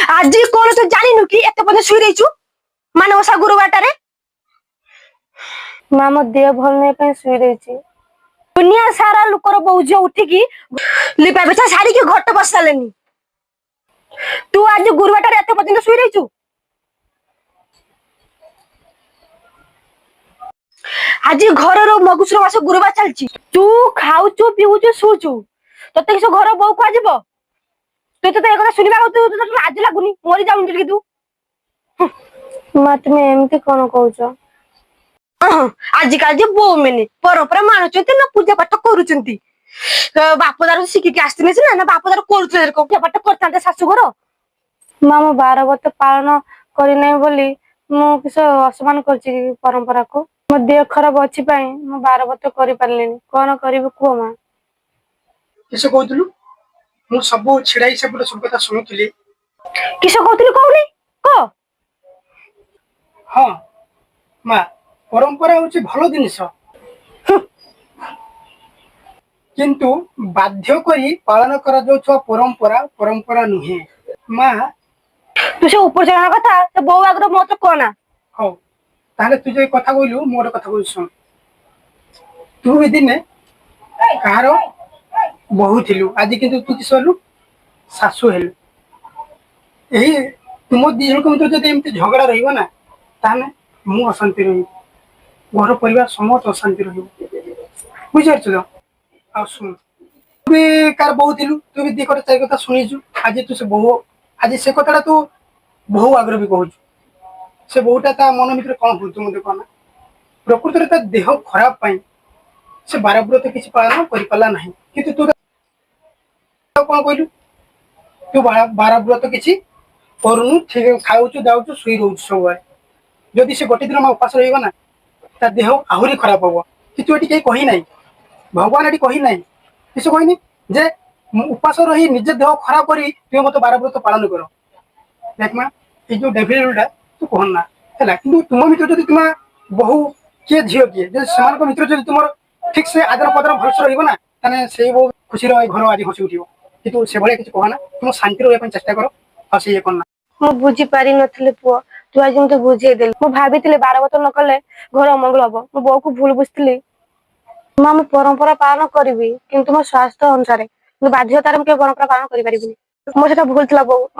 आज कौन तू जानिनु कि एते पदे सुई रहिछु माने ओसा गुरुबाटारे माँ मो देह भल नहीं पे सुई रही। दुनिया सारा लुकर बोझ उठिकी लिपा बेचा साड़ी की घट बसालेनी तू आज गुरुबाटारे एते पदे सुई रहिछु आज घर रो मगुसुर मास गुरुबार चलची तू खाउछु पिउछु सुछु तते किस घर बौ को आजिबो तू तो एक सुनिबा तू लाज लागुनी मरी जाउन कि तू माँ तुम्हें एमती कौन कहूच आजिकाल जे बो मैंने परंपरा मानुचंती ना पूजा पाठ करूचंती बाप दार शिखिकी आस्तिने सिना ना बाप दार करूचंती पूजा पाठ करतांते शाशु घर माँ मो 12 वर्ष पालन करना बोली मु किस असमान कर परंपरा को मो देह खराब अच्छी मु 12 वर्ष कर पारे कौन करी कह माँ किस कहतलु मु सब छिड़ाई सब कथा शुणुली किस कहतलु कहनी कह हाँ माँ परंपरा हूँ भल जिनिस किंतु बाध्य करी पालन करा जाउछो परंपरा परंपरा नुहे माँ तू से ऊपर जाना कथा से बो आगर मत कहना हो ताले तू जो कथा कहलु मोर कथा कहलु सुन तू भी दिने कहारो बहु थिलु आज किंतु तू किस हलु सासु हेलु एही तुम दी जन को मत जदि एमती झगड़ा रहिबो ना ताने मु अशांति रही घर परिवार समस्त अशांति रही बुझार तो आ सुन तू भी कार बहु थिलु तू भी दी कथा चार कथा सुनिछु आज तू से बहु आज से कथाटा तू बहु आग्रह भी कहूछु से बहुटा ता मन भीतर कौन होतु मते कहना प्रकृति रे ता देह खराब पाई से 12 व्रत किछि पालन करि पाला नाही किंतु तू कौन कहलु तू 12 व्रत किछि करूनु ठीक खाउछु दाउछु सुई रहउछु सब जदि से गोटे दिन में उपास रहिबा ना ता देह आहुरी खराब होबो किंतु एटी के कहि नाही भगवान एटी कहि नाही किछु कहिनी जे उपास रही निज देह खराब करी तू मते 12 व्रत पालन करो देख मा ए जो डेविलटा तू कहना है कि तुम मित्र जब तुम बहु किए झील किए से मित्र जब तुम ठीक से आदर पदर भलसे रहा ताने से बहु खुशी घर आज हसी उठो कि से भाई किसी कहना तुम शांति रहा चेष्टा कर और से ये करना मु बुझी पारि नथले पुओ तू आज मते बुझे देल मु भाभी 12 वर्ष न कले घर अमंगल हम मो बो को भूल बुझती माँ मु परंपरा पालन करी किंतु मो स्वास्थ्य अनुसार बाध्यतार परंपरा पालन करि परिबिनी मो सेटा भूल थला बो मते